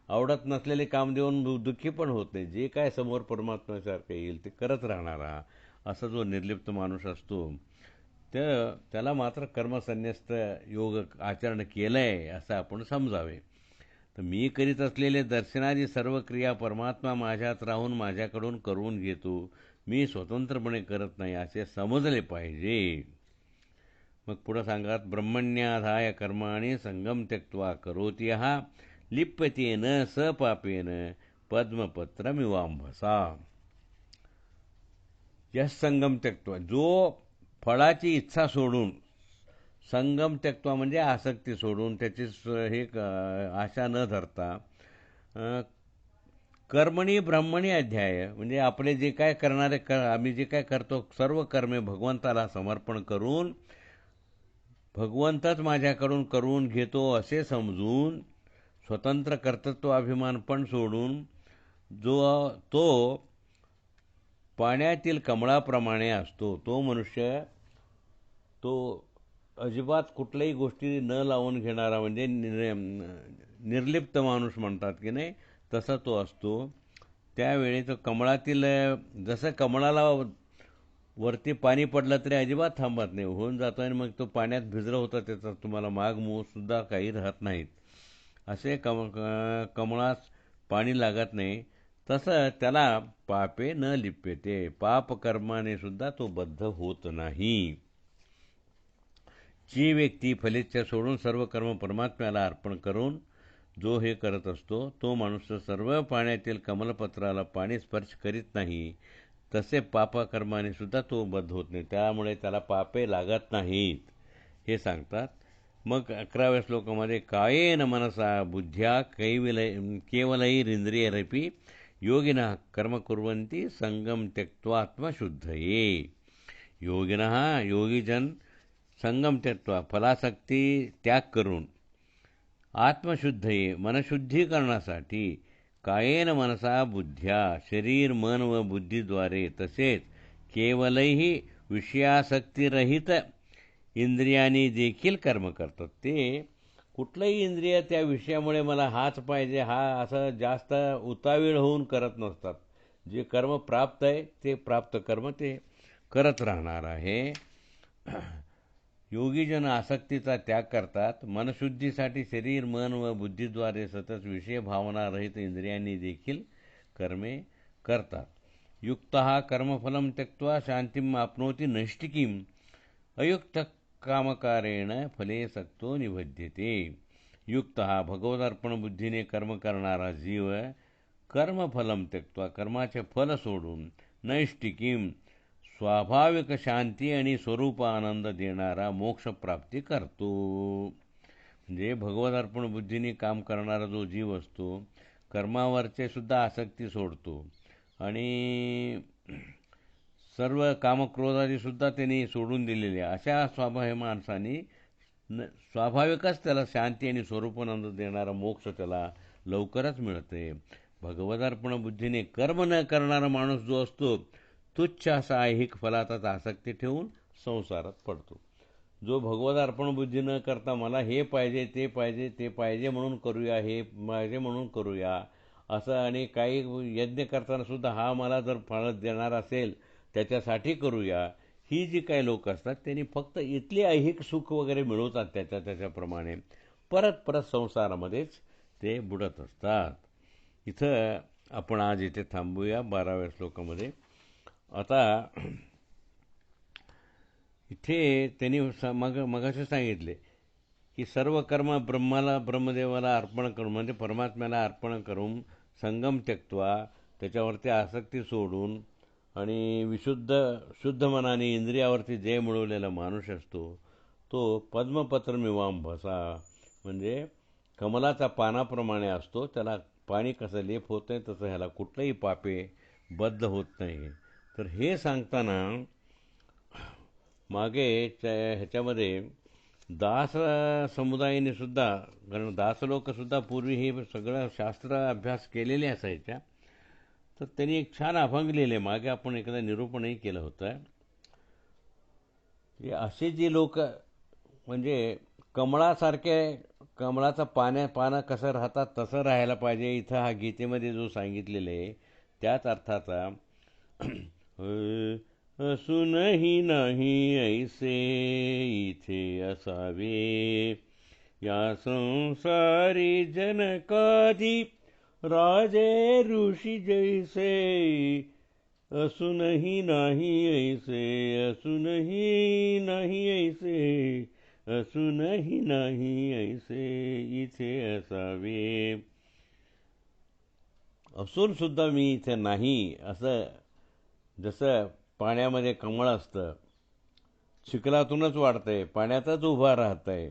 आवडत नसलेले काम देऊन दुःखी पण होत नाही. जे काय समोर परमात्म्यासारखं येईल ते करत राहणारा असा जो निर्लिप्त माणूस असतो त्याला मात्र कर्मसन्न्यस्त योग आचरण केलं आहे असं आपण समजावे. तर मी करीत असलेले दर्शनादी सर्व क्रिया परमात्मा माझ्यात राहून माझ्याकडून करून घेतो, मी स्वतंत्रपणे करत नाही असे समजले पाहिजे. मग पुढं सांगत, ब्रह्मण्याधाय कर्माणि संगम त्यक्त्वा करोति यः लिप्यतेन स पापेन पद्मपत्रमिवांभसा. यः संगम त्यक्त्वा, जो फळाची इच्छा सोडून, संगम त्यक्त्वा म्हणजे आसक्ती सोडून, त्याची हे आशा न धरता, कर्मणी ब्रह्मणी अध्याय म्हणजे आपले जे काय करणारे आम्ही जे काय करतो सर्व कर्मे भगवंताला समर्पण करून भगवंतच माझ्याकडून करून घेतो असे समजून स्वतंत्र कर्तृत्वाभिमान पण सोडून तो पाण्यातील कमळाप्रमाणे असतो. तो मनुष्य तो अजिबात कुठल्याही गोष्टी न लावून घेणारा म्हणजे निर्लिप्त माणूस म्हणतात की नाही, तसा तो असतो. त्यावेळी तो कमळातील जसं कमळाला वरती पाणी पडलं तरी अजिबात थांबत नाही, होऊन जातो आणि मग तो पाण्यात भिजलं होतं, त्याचा तुम्हाला माग सुद्धा काही राहत नाहीत. असे कमळास पाणी लागत नाही. तसं त्याला पापे न लिप्यते, पाप कर्माने सुद्धा तो बद्ध होत नाही. जी व्यक्ती फलेच्छा सोडून सर्व कर्म परमात्म्याला अर्पण करून जो हे करत असतो, तो माणूस सर्व पाण्यातील कमलपत्राला पाणी स्पर्श करीत नाही. तसे पापकर्माने सुद्धा तो बद्ध होत नाही, त्यामुळे त्याला पापे लागत नाहीत हे सांगतात. मग 11व्या श्लोकामध्ये कायेन मनसा बुद्ध्या केवलैरिंद्रियरपि योगिनः कर्म कुर्वन्ति संगम त्यक्त्वा आत्मशुद्धये. योगीजन संगम त्यक्त्वा फलासक्ती त्याग करून आत्मशुद्धये मनशुद्धीकरणासाठी कायेन मनसा बुद्ध्या शरीर मन व बुद्धीद्वारे तसेच केवलही विषयासक्तीरहित इंद्रियांनी देखील कर्म करतात. ते कुठलंही इंद्रिय त्या विषयामुळे मला हाच पाहिजे हा असं जास्त उतावीळ होऊन करत नसतात. जे कर्म प्राप्त आहे ते प्राप्त कर्म ते करत राहणार आहे. योगीजन आसक्तीचा त्याग करतात. मनशुद्धीसाठी शरीर मन व बुद्धीद्वारे सतत विषय भावना रहित इंद्रियांनी देखील कर्मे करतात. युक्तः कर्मफलम त्यक्त्वा शांतीम आपनोति नैष्टिकीम अयुक्त कामकारेण फले सक्तो निबध्यते. युक्तः भगवदर्पण बुद्धीने कर्म करणारा जीव कर्मफलम त्यक्त्वा कर्माचे फल सोडून नैष्टिकीम स्वाभाविक शांती आणि स्वरूप आनंद देणारा मोक्षप्राप्ती करतो. म्हणजे भगवदर्पण बुद्धीने काम करणारा जो जीव असतो कर्मावरचे सुद्धा आसक्ती सोडतो आणि सर्व कामक्रोधादी सुद्धा त्यांनी सोडून दिलेले अशा स्वाभाविक माणसाने स्वाभाविकच त्याला शांती आणि स्वरूपानंद देणारा मोक्ष त्याला लवकरच मिळते. भगवदर्पण बुद्धीने कर्म न करणारा माणूस जो असतो तुच्छ असा ऐहिक फलातच आसक्ती ठेवून संसारात पडतो. जो भगवदर्पण बुद्धी न करता मला हे पाहिजे ते पाहिजे ते पाहिजे म्हणून करूया, हे पाहिजे म्हणून करूया असं, आणि काही यज्ञ करताना सुद्धा हा मला जर फळ देणार असेल त्याच्यासाठी करूया, ही जी काही लोक असतात त्यांनी फक्त इथली ऐहिक सुख वगैरे मिळवतात त्याच्याप्रमाणे परत परत संसारामध्येच ते बुडत असतात. इथं आपण आज इथे थांबूया 12व्या श्लोकामध्ये. आता इथे त्यांनी मगाशी सांगितले की सर्व कर्म ब्रह्मदेवाला अर्पण करून म्हणजे परमात्म्याला अर्पण करून संगम त्यक्त्वा त्याच्यावरती आसक्ती सोडून आणि शुद्ध मनाने इंद्रियावरती जय मिळवलेला माणूस असतो तो पद्मपत्रमिवांभसा म्हणजे कमलाचा पानाप्रमाणे असतो. त्याला पाणी कसं लेप होत नाही तसं ह्याला कुठलंही पापे बद्ध होत नाही. तर हे सांगताना मागे ह्याच्यामध्ये दास समुदायाने सुद्धा, कारण दासलोकसुद्धा पूर्वी हे सगळं शास्त्र अभ्यास केलेले असायच्या, तर त्यांनी एक छान अभंग लिहिले, मागे आपण एखादं निरूपणही केलं होतं. असे जे लोक म्हणजे कमळासारखे कमळाचं पानं कसं राहतात तसं राहायला पाहिजे. इथं हा गीतेमध्ये जो सांगितलेलं आहे त्याच अर्थाचा असूनही नाही ऐसे इथे असावे या संसारी जनकाधी राजे ऋषी जैसे असूनही नाही ऐसे असूनही नाही ऐसे असूनही नाही ऐसे इथे असावे. असून सुद्धा मी इथे नाही असं, जसं पाण्यामध्ये कमळ असतं चिखलातूनच वाढतंय पाण्यातच उभा राहतंय,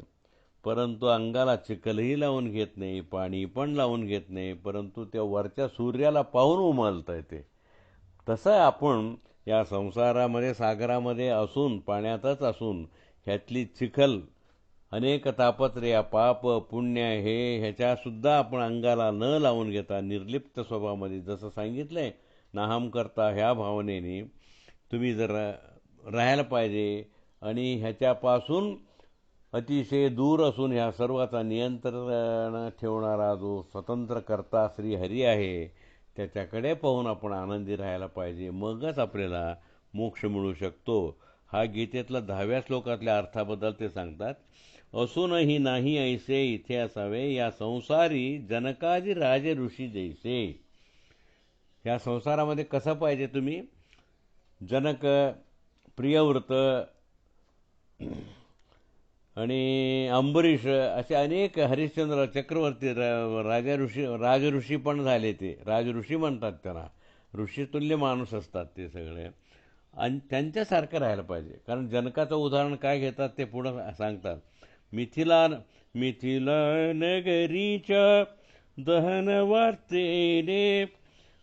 परंतु अंगाला चिखलही लावून घेत नाही पाणी पण लावून घेत नाही, परंतु त्या वरच्या सूर्याला पाहून उमलतंय ते. तसं आपण या संसारामध्ये सागरामध्ये असून पाण्यातच असून ह्यातली चिखल अनेक तापत्र्या पाप पुण्य ह्याच्यासुद्धा आपण अंगाला न लावून घेता निर्लिप्त स्वभावामध्ये जसं सांगितलंय नाहम करता ह्या भावनेने तुम्ही जर राहायला पाहिजे. आणि ह्याच्यापासून अतिशय दूर असून ह्या सर्वाचा नियंत्रण ठेवणारा जो स्वतंत्र कर्ता श्री हरी आहे त्याच्याकडे पाहून आपण आनंदी राहायला पाहिजे. मगच आपल्याला मोक्ष मिळू शकतो. हा गीतेतला 10व्या श्लोकातल्या अर्थाबद्दल ते सांगतात. असूनही नाही ऐसे इथे असावे या संसारी जनकाजी राजे ऋषी जैसे. ह्या संसारामध्ये कसं पाहिजे तुम्ही? जनक, प्रियव्रत आणि अंबरीष असे अनेक, हरिश्चंद्र चक्रवर्ती, राजऋषी पण झाले. ते राजऋषी म्हणतात त्यांना. ऋषीतुल्य माणूस असतात ते सगळे. आणि त्यांच्यासारखं राहायला पाहिजे. कारण जनकाचं उदाहरण काय घेतात ते पुढं सांगतात. मिथिला नगरीच्या दहन वार्तेने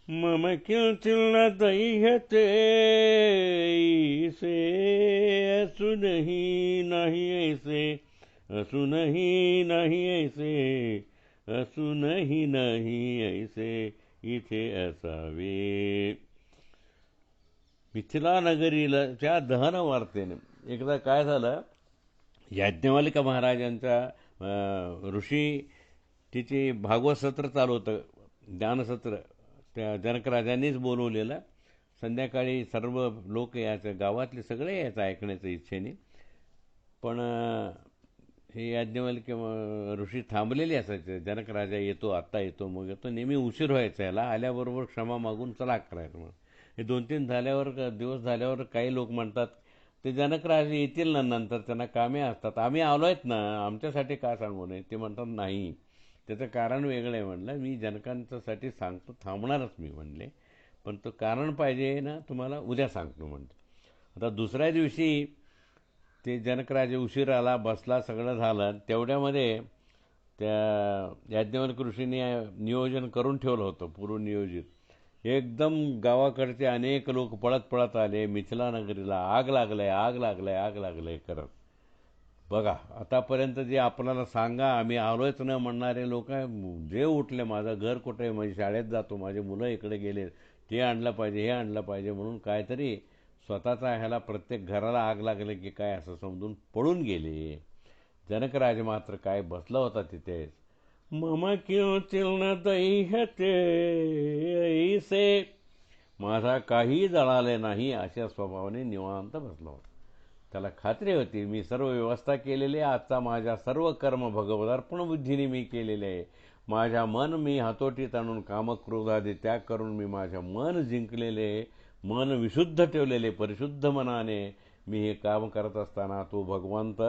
मम किंचिल दैहते ऐसे असूनही नाही ऐसे, असूनही नाही ऐसे, असूनही नाही ऐसे इथे असावे. मिथिला नगरीच्या दहन वार्तेने. एकदा काय झालं, याज्ञवल्क्य महाराजांचा ऋषी तिचे भागवत सत्र चालू होतं, ज्ञानसत्र. त्या जनकराजांनीच बोलवलेलं. संध्याकाळी सर्व लोक यायचं, गावातले सगळे यायचं ऐकण्याच्या इच्छेने. पण हे याज्ञवल्क्य ऋषी थांबलेले असायचे. जनकराजा येतो, आत्ता येतो, मग येतो. नेहमी उशीर व्हायचा याला. आल्याबरोबर क्षमा मागून चला करायचं. मग हे 2-3 दिवस झाल्यावर काही लोक म्हणतात ते जनकराजे येतील ना नंतर, त्यांना कामे असतात, आम्ही आलो आहेत ना, आमच्यासाठी काय सांगू नये. ते म्हणतात नाही, त्याचं कारण वेगळं आहे. म्हणलं मी जनकांच्यासाठी सांगतो, थांबणारच मी म्हणले, पण तो कारण पाहिजे ना तुम्हाला, उद्या सांगतो म्हणतो. आता दुसऱ्या दिवशी ते जनकराजे उशीर आला, बसला, सगळं झालं. तेवढ्यामध्ये त्या याज्ञवल्क्य ऋषीने नियोजन करून ठेवलं होतं, पूर्वनियोजित. एकदम गावाकडचे अनेक लोक पळत पळत आले. मिथिला नगरीला आग लागलंय, आग लागलंय, आग लागलंय करत. बघा, आतापर्यंत जे आपल्याला सांगा आम्ही आलोयच न म्हणणारे लोक जे उठले, माझं घर कुठे, माझी शाळेत जातो, माझे मुलं इकडे गेले, ते आणलं पाहिजे, हे आणलं पाहिजे म्हणून काहीतरी स्वतःचा ह्याला, प्रत्येक घराला आग लागले की काय असं समजून पळून गेले. जनकराज मात्र काय बसला होता तिथेच. मम क्यों चिल्न दैहते ऐसे, माझा काही जळाले नाही अशा स्वभावाने निवांत बसला होता. त्याला खात्री होती मी सर्व व्यवस्था केलेली आहे. आजचा माझ्या सर्व कर्म भगवदार्पण बुद्धीने मी केलेले आहे. माझ्या मन मी हातोटीत आणून कामक्रोधादी त्याग करून मी माझ्या मन जिंकलेले, मन विशुद्ध ठेवलेले, परिशुद्ध मनाने मी हे काम करत असताना तो भगवंत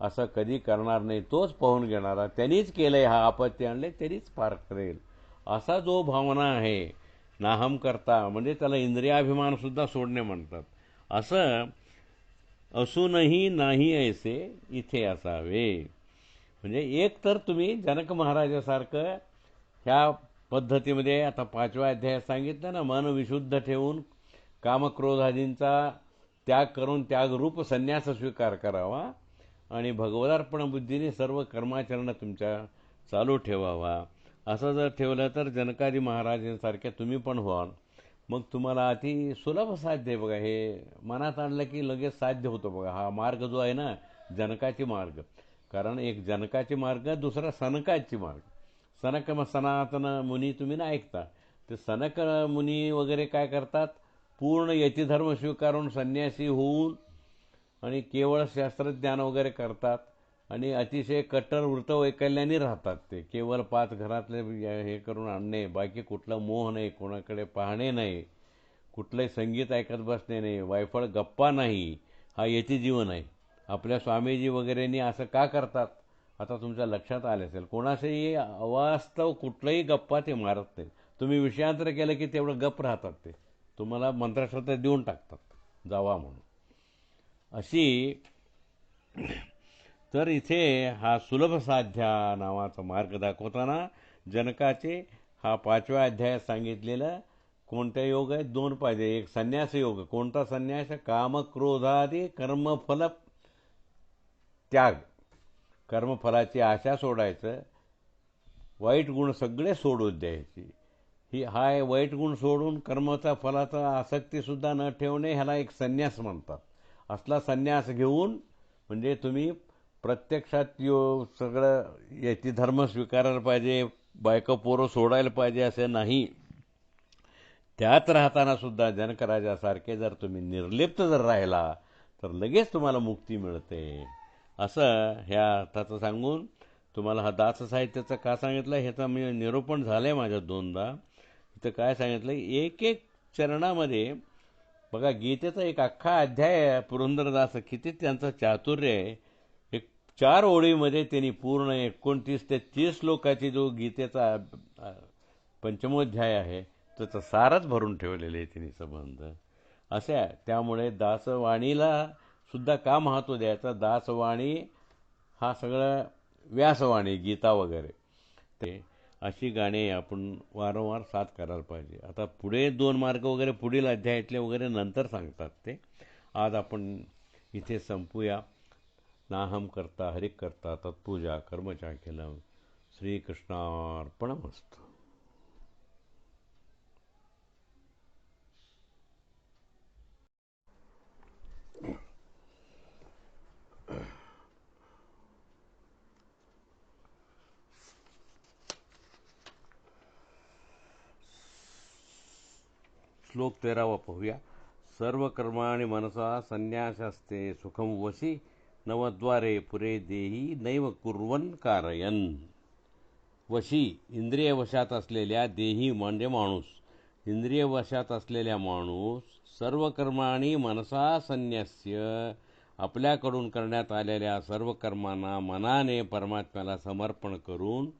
असं कधी करणार नाही, तोच पाहून घेणारा, त्यांनीच केलंय, हा आपत्ती आणले त्यांनीच पार करेल, असा जो भावना आहे. नाहम करता म्हणजे त्याला इंद्रियाभिमानसुद्धा सोडणे म्हणतात. असं असूनही नाही ऐसे इथे असावे. म्हणजे एक तर तुम्ही जनक महाराजासारखं ह्या पद्धतीमध्ये, आता 5व्या अध्यायात सांगितलं ना, मन विशुद्ध ठेवून कामक्रोधादींचा त्याग करून त्यागरूप संन्यास स्वीकार करावा आणि भगवदार्पण बुद्धीने सर्व कर्माचरण तुमच्या चालू ठेवावा. असं जर ठेवलं तर जनकादी महाराजांसारख्या तुम्ही पण व्हाल. मग तुम्हाला अति सुलभ साध्य आहे. बघा, हे मनात आणलं की लगेच साध्य होतो. बघा, हा मार्ग जो आहे ना, जनकाची मार्ग. कारण एक जनकाची मार्ग, दुसरा सनकाची मार्ग. सनातन मुनी तुम्ही ना ऐकता. ते सनक मुनी वगैरे काय करतात, पूर्ण यतिधर्म स्वीकारून संन्यासी होऊन आणि केवळ शास्त्रज्ञान वगैरे करतात आणि अतिशय कट्टर वृत्तवैकल्याने राहतात. ते केवळ 5 घरातले हे करून आणणे, बाकी कुठला मोह नाही, कोणाकडे पाहणे नाही, कुठलंही संगीत ऐकत बसणे नाही, वायफळ गप्पा नाही, हा यती जीवन आहे. आपल्या स्वामीजी वगैरेंनी असं का करतात आता तुमच्या लक्षात आले असेल. कोणाशीही अवास्तव कुठलंही गप्पा ते मारत नाही. तुम्ही विषयांतर केलं की तेवढं गप्प राहतात. ते तुम्हाला मंत्रश्रद्धा देऊन टाकतात जावा म्हणून. अशी तर इथे हा सुलभ साध्या नावाचा मार्ग दाखवताना जनकाचे हा 5व्या अध्यायात सांगितलेलं कोणत्या योग आहेत, 2 पाहिजे. एक संन्यास योग. कोणता संन्यास? कामक्रोधादी कर्मफल त्याग. कर्मफलाची आशा सोडायचं, वाईट गुण सगळे सोडून द्यायची. हा वाईट गुण सोडून कर्माचा फलाचा आसक्तीसुद्धा न ठेवणे ह्याला एक संन्यास म्हणतात. असला संन्यास घेऊन म्हणजे तुम्ही प्रत्यक्षात सगळं याची धर्म स्वीकारायला पाहिजे, बायका पोरं सोडायला पाहिजे असं नाही. त्यात राहताना सुद्धा जनक राजासारखे जर तुम्ही निर्लिप्त जर राहिला तर लगेच तुम्हाला मुक्ती मिळते. असं ह्या अर्थाचं सांगून तुम्हाला हा दास साहित्याचं का सांगितलं ह्याचं मी निरूपण झालं आहे माझ्या 2दा. इथं काय सांगितलं, एक एक चरणामध्ये बघा गीतेचा एक अख्खा अध्याय आहे. पुरंदरदास किती त्यांचं चातुर्य आहे. एक 4 ओळीमध्ये त्यांनी पूर्ण 29 ते 30 श्लोकाची जो गीतेचा पंचमोध्याय आहे त्याचं सारच भरून ठेवलेले आहे त्यांनी संबंध असे आहे. त्यामुळे दासवाणीला सुद्धा का महत्त्व द्यायचं. दासवाणी हा सगळं व्यासवाणी गीता वगैरे ते अशी गाणी आपण वारंवार साथ करायला पाहिजे. आता पुढे 2 मार्ग वगैरे पुढील अध्यायातले वगैरे नंतर सांगतात ते. आज आपण इथे संपूया. नाहम करता हरिक करता तत्पूजा कर्मचाखिलम. श्रीकृष्णार्पणमस्तु. श्लोक 13वा पाहूया. सर्व कर्माणि मनसा संन्यासास्ते सुखम वशी नवद्वारे पुरे देही नैव कुर्वन् कारयन्. वशी इंद्रिय वशात असलेल्या, देही म्हणजे माणूस, इंद्रिय वशात असलेल्या माणूस सर्व कर्माणि मनसा संन्यास्य आपल्याकडून करण्यात आलेल्या सर्व कर्मांना मनाने परमात्म्याला समर्पण करून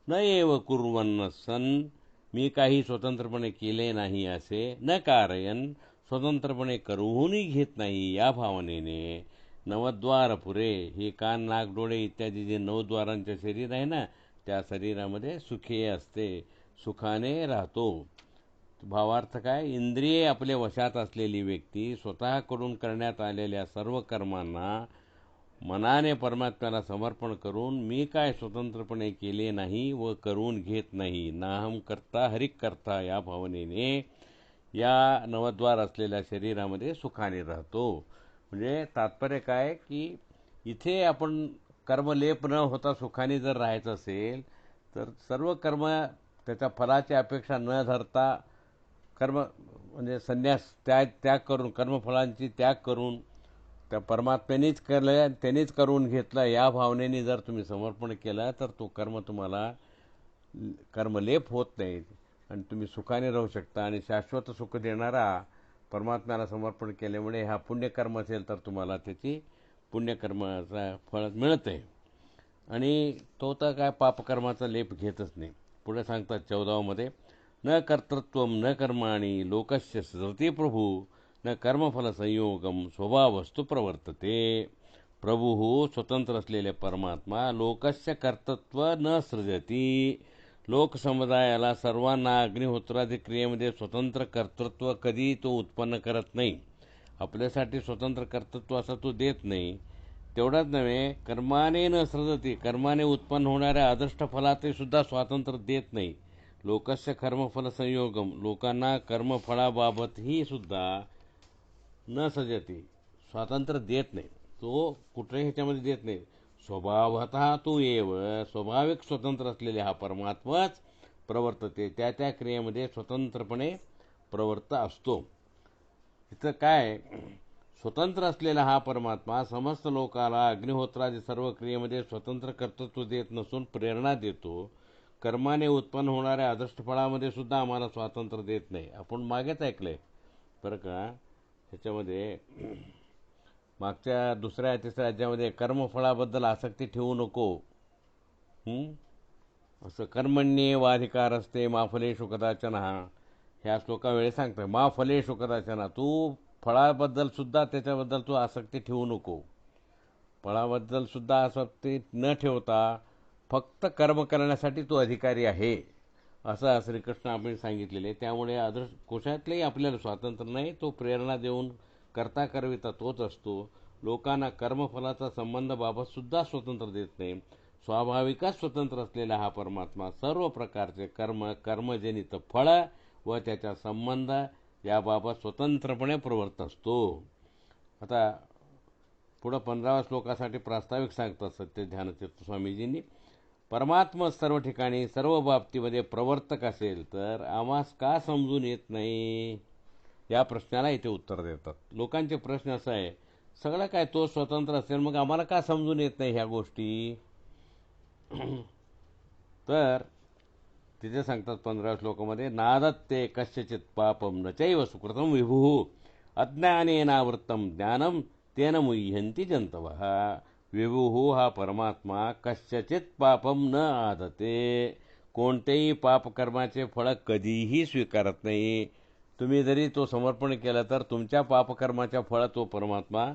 न एव कुर्वन् सन् मी काही स्वतंत्रपणे केले नाही असे, न कारयन स्वतंत्रपणे करूनही घेत नाही या भावनेने नवद्वार पुरे हे कान नाक डोळे इत्यादी जे 9 द्वारांचे शरीर आहे ना त्या शरीरामध्ये सुखी असते, सुखाने राहतो. भावार्थ काय, इंद्रिये आपल्या वशात असलेली व्यक्ती स्वतःकडून करण्यात आलेल्या सर्व कर्मांना मनाने परमात्म्याला समर्पण करून मी काय स्वतंत्रपणे केले नाही व करून घेत नाही, नाहम करता हरिक करता या भावनेने या नवद्वार असलेल्या शरीरामध्ये सुखाने राहतो. म्हणजे तात्पर्य काय की इथे आपण कर्मलेप न होता सुखाने जर राहायचं असेल तर सर्व कर्म त्याच्या फलाची अपेक्षा न धरता कर्म म्हणजे संन्यास त्याग करून कर्मफलांची त्याग करून त्या परमात्म्यानेच केलं त्यानेच करून घेतलं या भावनेने जर तुम्ही समर्पण केलं तर तो कर्म तुम्हाला कर्मलेप होत नाही आणि तुम्ही सुखाने राहू शकता. आणि शाश्वत सुख देणारा परमात्म्याला समर्पण केल्यामुळे हा पुण्यकर्म असेल तर तुम्हाला त्याची पुण्यकर्माचा फळ मिळते आणि तो तर काय पापकर्माचा लेप घेतच नाही. पुढे सांगतात 14मध्ये न कर्तृत्व न कर्माणि लोकस्य सृजति प्रभु न कर्मफल संयोगम स्वभावस्तु प्रवर्तते. प्रभू स्वतंत्र असलेले परमात्मा लोकस्य कर्तृत्व न सृजती, लोकसमुदायाला सर्वांना अग्निहोत्रादी क्रियेमध्ये स्वतंत्र कर्तृत्व कधी तो उत्पन्न करत नाही. आपल्यासाठी स्वतंत्र कर्तृत्व असं तो देत नाही. तेवढाच नव्हे, कर्माने न सृजती कर्माने उत्पन्न होणाऱ्या अदृष्ट फलातही सुद्धा स्वातंत्र्य देत नाही. लोकस्य कर्मफल संयोगम लोकांना कर्मफळाबाबतही सुद्धा न सजती स्वातंत्र्य देत नाही. तो कुठल्याही ह्याच्यामध्ये देत नाही. स्वभावतः तो एव स्वाभाविक स्वतंत्र असलेले हा परमात्माच प्रवर्तते, त्या त्या क्रियेमध्ये स्वतंत्रपणे प्रवर्त असतो. इथं काय, स्वतंत्र असलेला हा परमात्मा समस्त लोकाला अग्निहोत्रादी सर्व क्रियेमध्ये स्वतंत्र कर्तृत्व देत नसून प्रेरणा देतो. कर्माने उत्पन्न होणाऱ्या अदृष्ट फळामध्ये सुद्धा आम्हाला स्वातंत्र्य देत नाही. आपण मागेच ऐकलंय बरं का, ह्याच्यामध्ये मागच्या 2ऱ्या 3ऱ्या अध्यायामध्ये कर्मफळाबद्दल आसक्ती ठेवू नको. असं कर्मण्येवाधिकार असते मा फलेषु कदाचन ह्या श्लोकावेळी सांगतं. मा फलेषु कदाचन, तू फळाबद्दल सुद्धा त्याच्याबद्दल तू आसक्ती ठेवू नको. फळाबद्दल सुद्धा आसक्ती न ठेवता फक्त कर्म करण्यासाठी तो अधिकारी आहे असं श्रीकृष्ण आपण सांगितलेले. त्यामुळे कोशातलेही आपल्याला स्वातंत्र्य नाही. तो प्रेरणा देऊन करता करविता तोच असतो. लोकांना कर्मफलाचा संबंधाबाबत सुद्धा स्वतंत्र देत नाही. स्वाभाविकच स्वतंत्र असलेला हा परमात्मा सर्व प्रकारचे कर्मजनित फळ व त्याच्या संबंध याबाबत स्वतंत्रपणे प्रवर्त असतो. आता पुढं 15व्या श्लोकासाठी प्रास्ताविक सांगतात सत्यध्यानतीर्थ स्वामीजींनी. परमात्मा सर्व ठिकाणी सर्व बाबतीमध्ये प्रवर्तक असेल तर आम्हास का समजून येत नाही, या प्रश्नाला इथे उत्तर देतात. लोकांचे प्रश्न असा आहे, सगळं काय तो स्वतंत्र असेल मग आम्हाला का समजून येत नाही ह्या गोष्टी. तर तिथे सांगतात 15व्या श्लोकामध्ये, नादत्ते कस्यचित पापम न चैव सुकृतम विभुः अज्ञानेनावृत्तम ज्ञानम तेन मुह्यन्ति जंतवः. विभुः हा परमात्मा कस्यचित पापम न आदते, कोणतेही पापकर्माचे फळ कधीही स्वीकारत नाही. तुम्ही जरी तो समर्पण केलं तर तुमच्या पापकर्माच्या फळ तो परमात्मा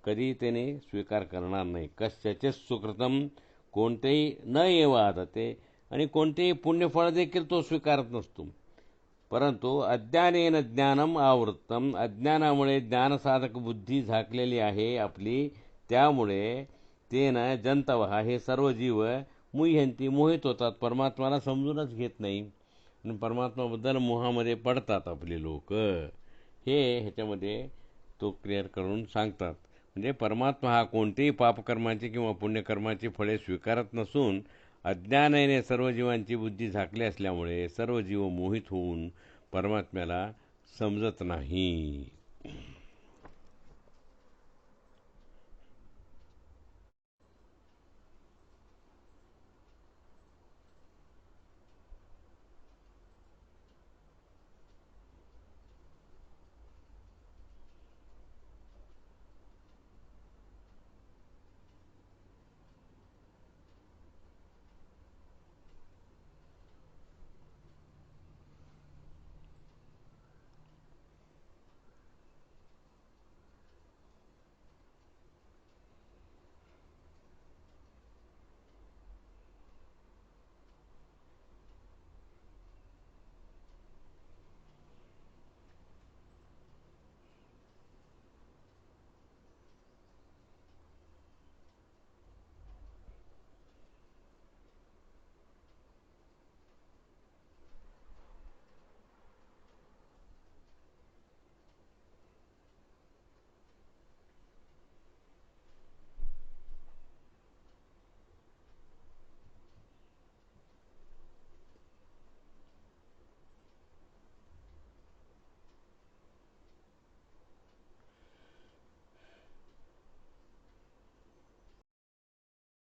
कधी त्याने स्वीकार करणार नाही. कस्यचित सुकृतम, कोणतेही न एव आदते, आणि कोणतेही पुण्यफळ देखील तो स्वीकारत नसतो. परंतु अज्ञानेन ज्ञानम आवृत्तम, अज्ञानामुळे ज्ञानसाधक बुद्धी झाकलेली आहे आपली, त्यामुळे तेनं जंतवः, हे सर्व जीव मुह्यंती, मोहित होतात, परमात्माला समजूनच घेत नाही आणि परमात्माबद्दल मोहामध्ये पडतात आपले लोक. हे ह्याच्यामध्ये तो क्लिअर करून सांगतात. म्हणजे परमात्मा हा कोणतेही पापकर्माची किंवा पुण्यकर्माची फळे स्वीकारत नसून अज्ञानाने सर्व जीवांची बुद्धी झाकली असल्यामुळे सर्व जीव मोहित होऊन परमात्म्याला समजत नाही.